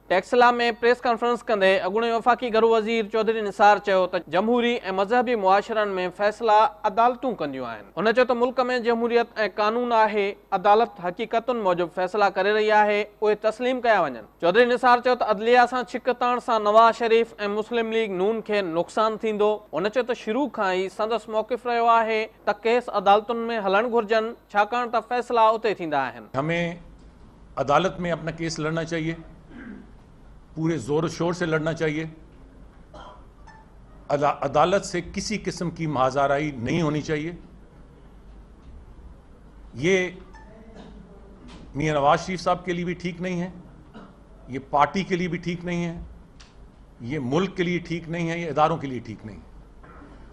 टेक्सला में press conference कंदे अॻूणे वफ़ाक़ी घरू वज़ीर चौधरी निसार चयो त जमहूरी ऐं मज़हबी मुआशरनि में फ़ैसिला अदालतूं कंदियूं आहिनि। हुन चयो त मुल्क में जमहूरियत ऐं कानून आहे, अदालत हक़ीक़तुनि मूजिबि फ़ैसिला करे रही आहे, उहे तस्लीम कया वञनि। चौधरी निसार चयो त अदलिया सां छिकताइण सां नवाज़ शरीफ़ ऐं मुस्लिम लीग नून खे नुक़सानु थींदो। हुन चयो त शुरू खां ई संदसि मौक़िफ़ रहियो आहे त केस अदालतुनि में हलणु घुरिजनि, छाकाणि त फ़ैसिला उते थींदा आहिनि। हमें अदालत में अपना केस लड़ना चाहिए, पूरे जोर शोर से लड़ना चाहिए। अदालत से किसी किस्म की महाजाराई नहीं होनी चाहिए। ये मियां नवाज शरीफ साहब के लिए भी ठीक नहीं है, ये पार्टी के लिए भी ठीक नहीं है, ये मुल्क के लिए ठीक नहीं है, ये इदारों के लिए ठीक नहीं है,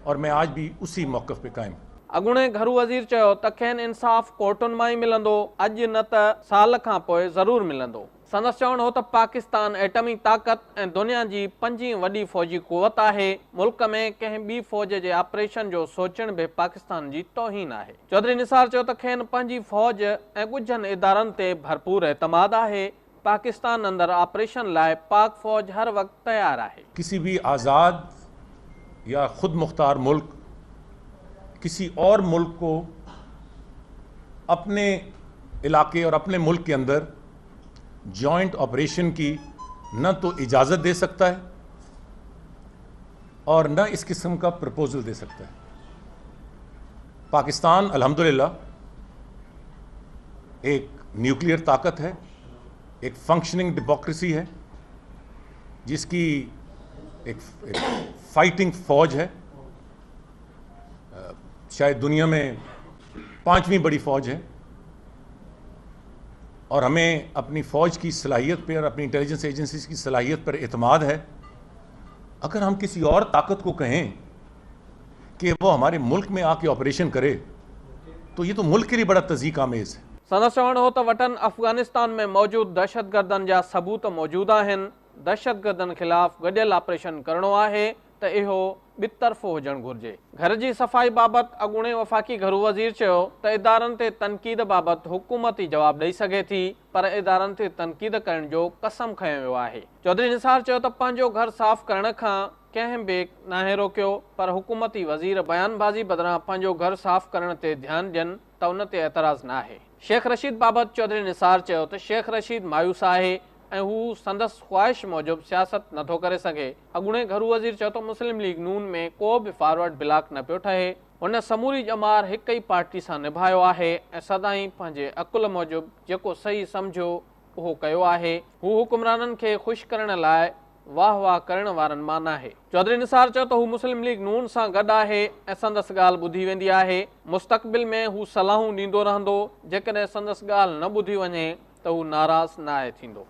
और मैं आज भी उसी मौक़िफ़ पे कायम। अॻूणे घरू वज़ीर चयो त खेनि इंसाफ़ कोर्टुनि मां ई मिलंदो, अॼु न त साल खां पोइ ज़रूरु मिलंदो। संदसि चवणु हो त पाकिस्तान एटमी ताक़त ऐं दुनिया जी 5वीं वॾी फ़ौजी क़ुवत आहे। मुल्क में कंहिं ॿी फ़ौज जे ऑपरेशन जो सोचण बि पाकिस्तान जी तौहीन आहे। चौधरी निसार चयो त खेनि पंहिंजी फ़ौज ऐं ॻुझनि इदारनि ते भरपूर एतमाद आहे। पाकिस्तान अंदरि ऑपरेशन लाइ पाक फ़ौज हर वक़्तु तयारु आहे। किसी भी आज़ाद या खुद मुख्तार मुल्क किसी और मुल्क को अपने इलाके और अपने मुल्क के अंदर जॉइंट ऑपरेशन की न तो इजाज़त दे सकता है और न इस किस्म का प्रपोजल दे सकता है। पाकिस्तान अल्हम्दुलिल्लाह एक न्यूक्लियर ताकत है, एक फंक्शनिंग डेमोक्रेसी है, जिसकी एक फाइटिंग फौज है, शायद दुनिया में 5वीं बड़ी फौज है, और हमें अपनी फ़ौज की सलाहियत पर और अपनी इंटेलिजेंस एजेंसीज की सलाहियत पर एतमाद है। अगर हम किसी और ताकत को कहें कि वो हमारे मुल्क में आके ऑपरेशन करे, तो ये तो मुल्क के लिए बड़ा तज़ीक़ आमेज़ है। संदसि चवणु हो त वटन अफ़गानिस्तान में मौजूद दहशतगर्दनि जा सबूत मौजूद आहिनि। दहशतगर्दनि ख़िलाफ़ गॾियल ऑपरेशन करणो आहे त इहो ॿितरफ़ो हुजणु घुरिजे। घर जी सफ़ाई बाबति अॻूणे वफ़ाक़ी घरू वज़ीर चयो त इदारनि ते तनक़ीद बाबति हुकूमत ई जवाबु ॾेई सघे थी, पर इदारनि ते तनक़ीद करण जो कसम खंयो वियो आहे। चौधरी निसार चयो त पंहिंजो घर साफ़ करण खां कंहिं बि नाहे रोकियो, पर हुकूमती वज़ीर बयानबाज़ी बदिरां पंहिंजो घर साफ़ करण ते ध्यानु ॾियनि त उन ते एतराज़ न आहे। शेख रशीद बाबति चौधरी निसार चयो त शेख रशीद मायूस आहे ऐं हू संदसि ख़्वाहिश मूजिबि सियासत नथो करे सघे। अॻूणे घरू वज़ीर चयो त मुस्लिम लीग नून में को बि फॉरवर्ड ब्लॉक न पियो ठहे। हुन समूरी ॼमार हिक ई पार्टी सां निभायो आहे ऐं सदाईं पंहिंजे अकुल मूजिबि जेको सही सम्झो उहो कयो आहे। हू हुकुमराननि खे ख़ुशि करण लाइ वाह वाह करण वारनि मां नाहे। चौधरी निसार चयो त हू मुस्लिम लीग नून सां गॾु आहे ऐं संदसि ॻाल्हि ॿुधी वेंदी आहे। मुस्तक़बिल में हू सलाहूं ॾींदो रहंदो। जेकॾहिं संदसि ॻाल्हि न ॿुधी वञे त हू नाराज़ न आहे थींदो।